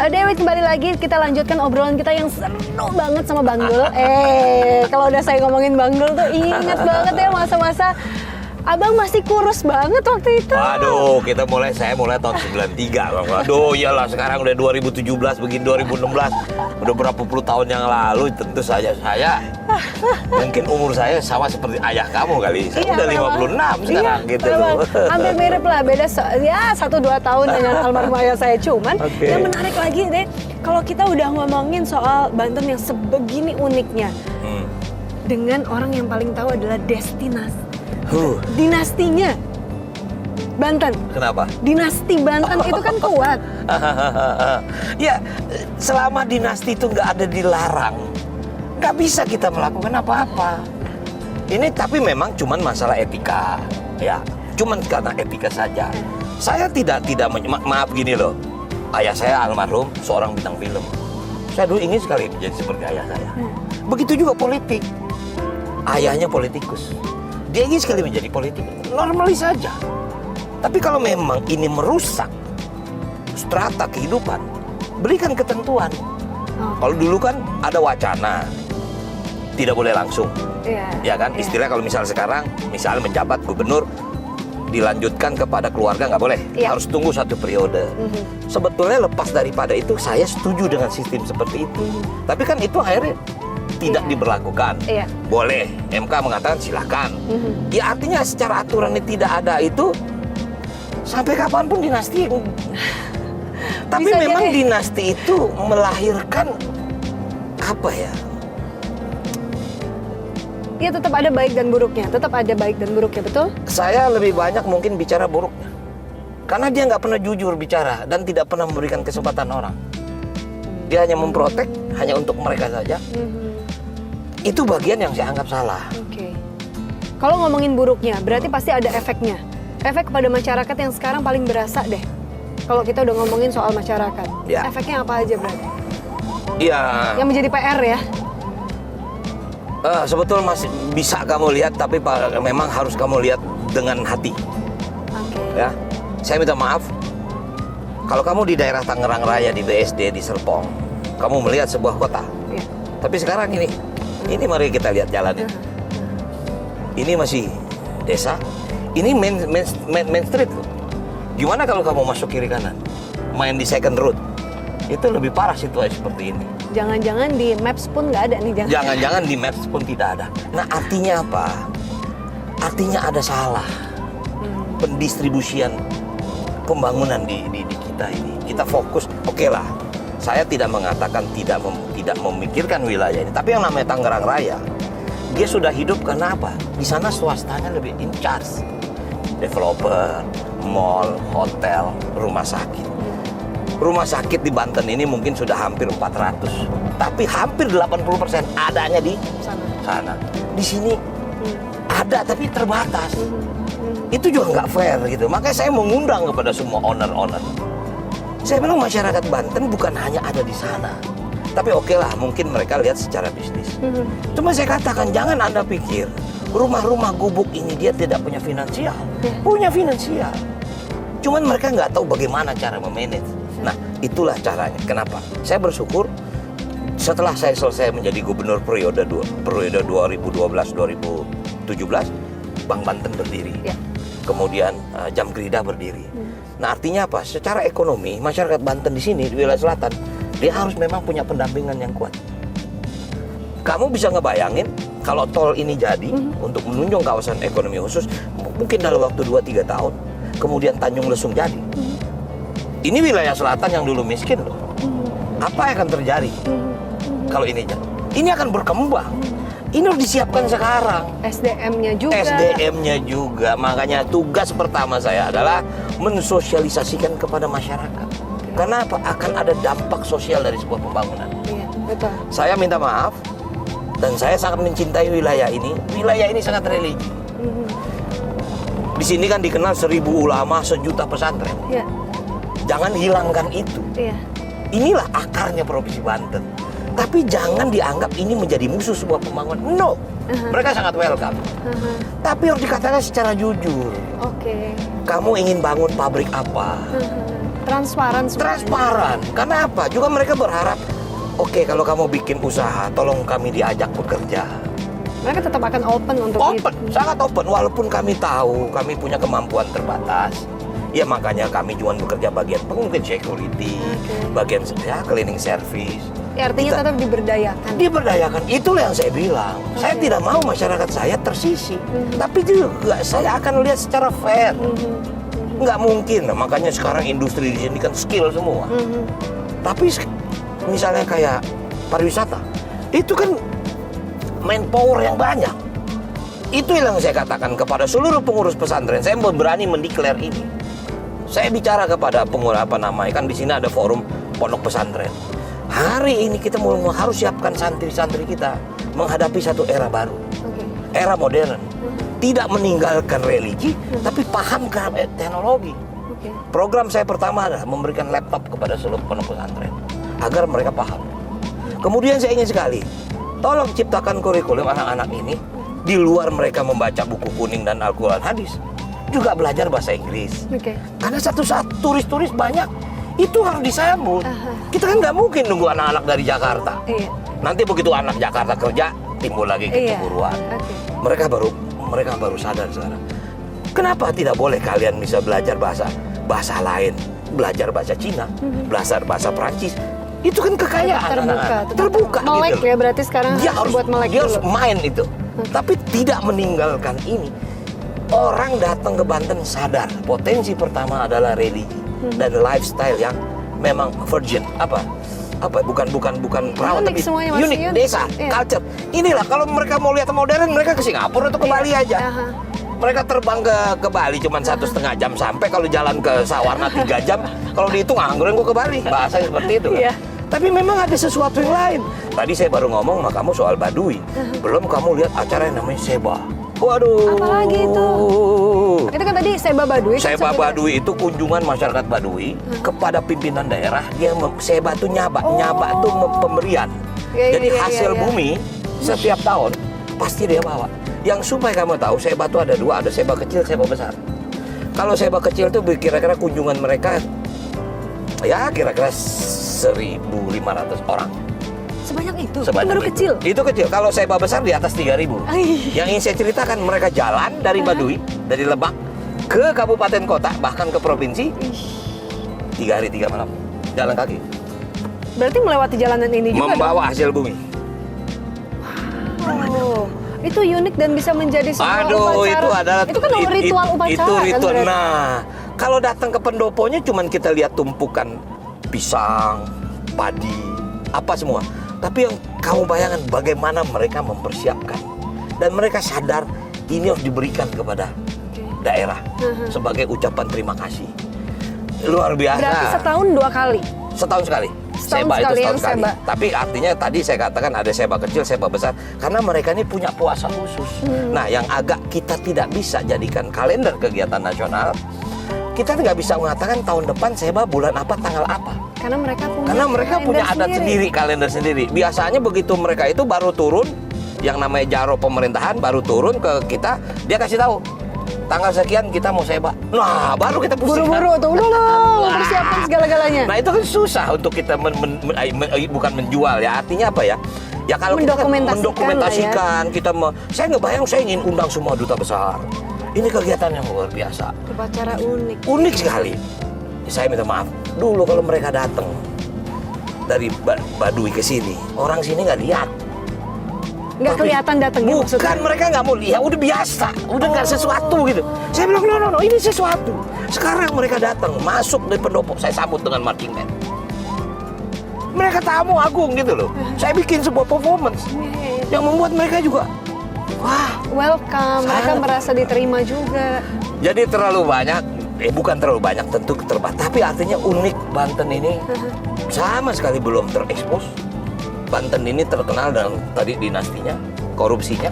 Dewi, kembali lagi kita lanjutkan obrolan kita yang seru banget sama Bang Dul. Kalau udah saya ngomongin Bang Dul tuh ingat banget ya masa-masa Abang masih kurus banget waktu itu. Waduh, saya mulai tahun 93. Waduh, iyalah sekarang udah 2017, begini 2016. Udah berapa puluh tahun yang lalu, tentu saja saya mungkin umur saya sama seperti ayah kamu kali. Saya udah 56 sekarang gitu loh. Hampir mirip lah, beda ya 1-2 tahun dengan almarhum ayah saya. Cuman yang menarik lagi deh, kalau kita udah ngomongin soal Banten yang sebegini uniknya, dengan orang yang paling tahu adalah dinastinya Banten. Kenapa? Dinasti Banten itu kan kuat. Ya, selama dinasti itu nggak ada dilarang, nggak bisa kita melakukan apa-apa. Ini tapi memang cuman masalah etika, ya. Cuman karena etika saja. Saya tidak maaf gini loh. Ayah saya almarhum seorang bintang film. Saya dulu ingin sekali menjadi seperti ayah saya. Begitu juga politik. Ayahnya politikus. Dia ingin sekali menjadi politikus. Normalis saja. Tapi kalau memang ini merusak strata kehidupan, berikan ketentuan. Kalau dulu kan ada wacana, tidak boleh langsung. Ya kan? Istilah kalau misalnya sekarang, misalnya menjabat gubernur, dilanjutkan kepada keluarga nggak boleh. Harus tunggu 1 periode. Sebetulnya lepas daripada itu, saya setuju dengan sistem seperti itu. Tapi kan itu akhirnya tidak diberlakukan. Boleh, MK mengatakan silakan. Ya artinya secara aturan ini tidak ada itu, sampai kapanpun dinasti. Tapi bisa memang jadi dinasti itu melahirkan apa ya? Ya tetap ada baik dan buruknya, betul? Saya lebih banyak mungkin bicara buruknya. Karena dia nggak pernah jujur bicara dan tidak pernah memberikan kesempatan orang. Dia hanya memprotek, hanya untuk mereka saja. Itu bagian yang saya anggap salah. Kalau ngomongin buruknya, berarti pasti ada efeknya. Efek kepada masyarakat yang sekarang paling berasa deh. Kalau kita udah ngomongin soal masyarakat, efeknya apa aja berarti? Iya. Yang menjadi PR ya? Sebetulnya masih bisa kamu lihat, tapi memang harus kamu lihat dengan hati. Ya, saya minta maaf. Kalau kamu di daerah Tangerang Raya, di BSD, di Serpong, kamu melihat sebuah kota. Tapi sekarang ini mari kita lihat jalannya. Ini masih desa. Ini main street loh. Gimana kalau kamu masuk kiri kanan, main di second road, itu lebih parah situasi seperti ini. Jangan-jangan di Maps pun nggak ada nih. Jangan-jangan di Maps pun tidak ada. Nah artinya apa? Artinya ada salah pendistribusian pembangunan di kita ini. Kita fokus, oke lah. Saya tidak mengatakan tidak memikirkan wilayah ini, tapi yang namanya Tangerang Raya, dia sudah hidup karena apa? Di sana swastanya lebih in charge. Developer, mall, hotel, rumah sakit. Rumah sakit di Banten ini mungkin sudah hampir 400, tapi hampir 80% adanya di sana. Di sini ada tapi terbatas. Itu juga nggak fair gitu. Makanya saya mengundang kepada semua owner-owner. Saya bilang masyarakat Banten bukan hanya ada di sana, tapi oke lah, mungkin mereka lihat secara bisnis. Cuma saya katakan jangan Anda pikir rumah-rumah gubuk ini dia tidak punya finansial. Punya finansial. Cuman mereka nggak tahu bagaimana cara memanage. Nah, itulah caranya. Kenapa? Saya bersyukur setelah saya selesai menjadi gubernur periode 2012-2017, Bank Banten berdiri. Kemudian Jamkrida berdiri. Nah, artinya apa? Secara ekonomi, masyarakat Banten di sini, di wilayah selatan, dia harus memang punya pendampingan yang kuat. Kamu bisa ngebayangin kalau tol ini jadi untuk menunjang kawasan ekonomi khusus, mungkin dalam waktu 2-3 tahun, kemudian Tanjung Lesung jadi. Ini wilayah selatan yang dulu miskin loh. Apa yang akan terjadi kalau ini jadi? Ini akan berkembang. Ini harus disiapkan sekarang. SDM-nya juga. Makanya tugas pertama saya adalah mensosialisasikan kepada masyarakat. Karena apa? Akan ada dampak sosial dari sebuah pembangunan. Betul. Saya minta maaf dan saya sangat mencintai wilayah ini. Wilayah ini sangat religi. Di sini kan dikenal 1000 ulama, 1 juta pesantren. Jangan hilangkan itu. Inilah akarnya Provinsi Banten. Tapi jangan dianggap ini menjadi musuh sebuah pembangunan. No, mereka sangat welcome. Tapi harus dikatakan secara jujur. Kamu ingin bangun pabrik apa? Transparan semuanya. Transparan. Karena apa? Juga mereka berharap, oke, kalau kamu bikin usaha, tolong kami diajak bekerja. Mereka tetap akan open untuk Open, itu. sangat open. Walaupun kami tahu kami punya kemampuan terbatas. Ya makanya kami cuma bekerja bagian mungkin security, bagian ya cleaning service. Ya, artinya Kita tetap diberdayakan. diberdayakan. Itulah yang saya bilang. Saya tidak mau masyarakat saya tersisih. Tapi juga saya akan lihat secara fair. Nggak mungkin. Makanya sekarang industri di sini kan skill semua. Tapi misalnya kayak pariwisata, itu kan manpower yang banyak. Itu yang saya katakan kepada seluruh pengurus pesantren. Saya berani mendeklar ini. Saya bicara kepada pengurus kan di sini ada forum pondok pesantren. Hari ini kita harus siapkan santri-santri kita menghadapi satu era baru, era modern. Tidak meninggalkan religi, tapi paham ke teknologi. Program saya pertama adalah memberikan laptop kepada seluruh pondok pesantren agar mereka paham. Kemudian saya ingin sekali, tolong ciptakan kurikulum anak-anak ini di luar mereka membaca buku kuning dan Al-Quran hadis, juga belajar bahasa Inggris. Karena satu saat turis-turis banyak, itu harus disambut. Kita kan nggak mungkin nunggu anak-anak dari Jakarta. Nanti begitu anak Jakarta kerja, timbul lagi kecemburuan. Mereka baru sadar sekarang. Kenapa tidak boleh kalian bisa belajar bahasa lain, belajar bahasa Cina, belajar bahasa Prancis? Itu kan kekayaan terbuka Melek gitu. ya, berarti sekarang harus buat melek dia dulu. harus main itu. Tapi tidak meninggalkan ini. Orang datang ke Banten sadar potensi pertama adalah religi dan lifestyle yang memang virgin bukan perawan, tapi semuanya masih unik unik. desa, culture. Inilah kalau mereka mau lihat modern, mereka ke Singapura atau ke Bali aja. Mereka terbang ke Bali cuma 1,5 jam sampai, kalau jalan ke Sawarna 3 jam, kalau dihitung angguran gua ke Bali. Bahasanya seperti itu kan. Tapi memang ada sesuatu yang lain. Tadi saya baru ngomong sama kamu soal Baduy. Belum kamu lihat acara yang namanya Seba. Waduh. Apalagi itu? Itu kan tadi Seba Baduy. Seba Baduy itu kunjungan masyarakat Baduy kepada pimpinan daerah. Seba itu nyaba itu pemberian. Jadi hasil bumi setiap tahun pasti dia bawa. Yang supaya kamu tahu, Seba itu ada dua, ada Seba kecil, Seba besar. Kalau Seba kecil itu kira-kira kunjungan mereka ya kira-kira 1.500 orang. Sebanyak itu? Sebanyak Itu baru kecil? Itu kecil. Kalau Seba besar di atas 3.000. Yang ingin saya ceritakan, mereka jalan dari Baduy, dari Lebak ke kabupaten kota, bahkan ke provinsi, 3 hari 3 malam jalan kaki. Berarti melewati jalanan ini juga membawa hasil bumi. Itu unik dan bisa menjadi sebuah upacara. Itu kan ritual upacara. Itu ritual. Kan, nah, kalau datang ke pendoponya cuman kita lihat tumpukan pisang, padi, apa semua. Tapi yang kamu bayangkan bagaimana mereka mempersiapkan. Dan mereka sadar ini harus diberikan kepada daerah sebagai ucapan terima kasih. Luar biasa. Berarti setahun 2 kali? Setahun sekali. Seba itu setahun sekali. Tapi artinya tadi saya katakan ada Seba kecil, Seba besar. Karena mereka ini punya puasa khusus. Nah, yang agak kita tidak bisa jadikan kalender kegiatan nasional, kita nggak bisa mengatakan tahun depan Seba bulan apa, tanggal apa. Karena mereka punya adat sendiri, kalender sendiri. Biasanya begitu mereka itu baru turun, yang namanya jaro pemerintahan baru turun ke kita, dia kasih tahu tanggal sekian kita mau Seba. Nah, baru kita pusing. Buru-buru tuh, persiapkan segala-galanya. Nah, itu kan susah untuk kita bukan menjual ya. Artinya apa ya? Ya kalau kita kan mendokumentasikan, saya ngebayang saya ingin undang semua duta besar. Ini kegiatan yang luar biasa. Upacara unik. Unik sekali. Saya minta maaf dulu kalau mereka datang dari Baduy ke sini, orang sini nggak lihat. Nggak kelihatan datangnya maksudnya? Bukan, mereka nggak mau lihat, udah biasa, udah nggak sesuatu gitu. Saya bilang, no, ini sesuatu. Sekarang mereka datang, masuk dari pendopo, saya sambut dengan marching band. Mereka tamu agung gitu loh. Saya bikin sebuah performance yang membuat mereka juga, wah, welcome, mereka merasa diterima juga. Jadi terlalu banyak, bukan terlalu banyak tentu terbatas, tapi artinya unik Banten ini sama sekali belum terekspos. Banten ini terkenal dengan tadi dinastinya, korupsinya,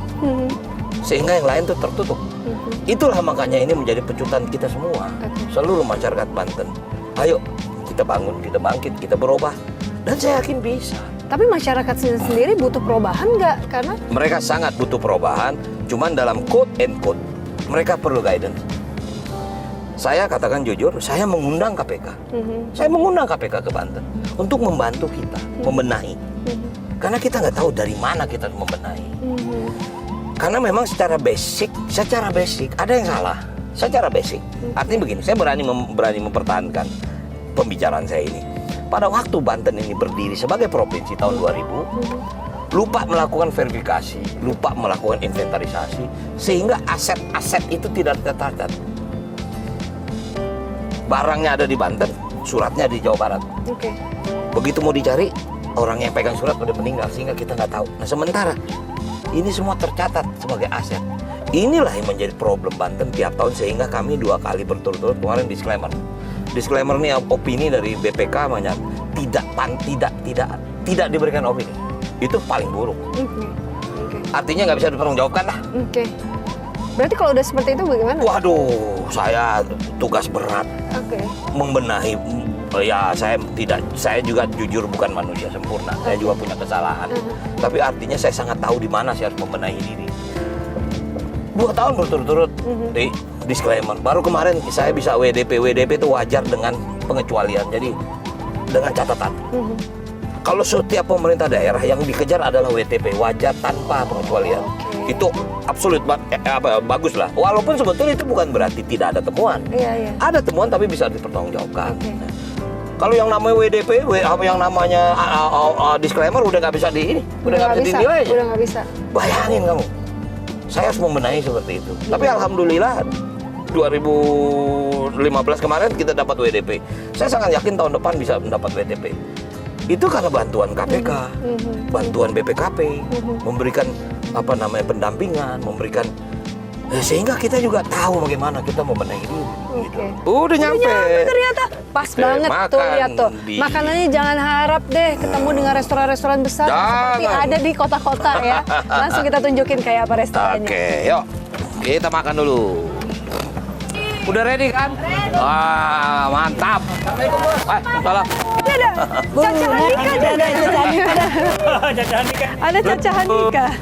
sehingga yang lain tuh tertutup. Itulah makanya ini menjadi pecutan kita semua, seluruh masyarakat Banten. Ayo kita bangun, kita bangkit, kita berubah, dan saya yakin bisa. Tapi masyarakat sendiri butuh perubahan nggak? Karena mereka sangat butuh perubahan, cuman dalam quote and quote mereka perlu guidance. Saya katakan jujur, saya mengundang KPK. Saya mengundang KPK ke Banten untuk membantu kita membenahi. Karena kita nggak tahu dari mana kita membenahi. Karena memang secara basic ada yang salah. Secara basic. Artinya begini, saya berani mempertahankan pembicaraan saya ini. Pada waktu Banten ini berdiri sebagai provinsi tahun 2000, lupa melakukan verifikasi, lupa melakukan inventarisasi, sehingga aset-aset itu tidak tercatat. Barangnya ada di Banten, suratnya di Jawa Barat. Begitu mau dicari, orang yang pegang surat udah meninggal, sehingga kita nggak tahu. Nah, sementara ini semua tercatat sebagai aset. Inilah yang menjadi problem Banten tiap tahun, sehingga kami 2 kali berturut-turut kemarin disclaimer. Disclaimer ini opini dari BPK banyak tidak diberikan opini. Itu paling buruk. Artinya nggak bisa dipertanggungjawabkan lah. Berarti kalau udah seperti itu bagaimana? Waduh, saya tugas berat membenahi. Ya, saya juga jujur bukan manusia sempurna. Saya juga punya kesalahan. Tapi artinya saya sangat tahu di mana saya harus membenahi diri. 2 tahun berturut-turut di disclaimer. Baru kemarin saya bisa WDP. WDP itu wajar dengan pengecualian. Jadi dengan catatan. Kalau setiap pemerintah daerah yang dikejar adalah WTP, wajar tanpa pengecualian. Itu absolut bagus lah. Walaupun sebetulnya itu bukan berarti tidak ada temuan. Ada temuan tapi bisa dipertanggungjawabkan. Kalau yang namanya WDP, yang namanya disclaimer udah nggak bisa udah nggak bisa dinilai. Udah nggak bisa. Bayangin kamu, saya harus membenahi seperti itu. Tapi alhamdulillah 2015 kemarin kita dapat WDP. Saya sangat yakin tahun depan bisa mendapat WDP. Itu karena bantuan KPK, bantuan BPKP, memberikan pendampingan, memberikan sehingga kita juga tahu bagaimana kita membenahi diri. Gitu. Udah nyampe ternyata. Pas banget tuh, lihat tuh. Makanannya jangan harap deh ketemu dengan restoran-restoran besar seperti ada di kota-kota ya. Langsung kita tunjukin kayak apa restorannya. Oke, yuk kita makan dulu. Udah ready kan? Ready. Wah, mantap. Assalamualaikum, Bos. Salam. Ada cacahan nikah juga. Ada cacahan nikah.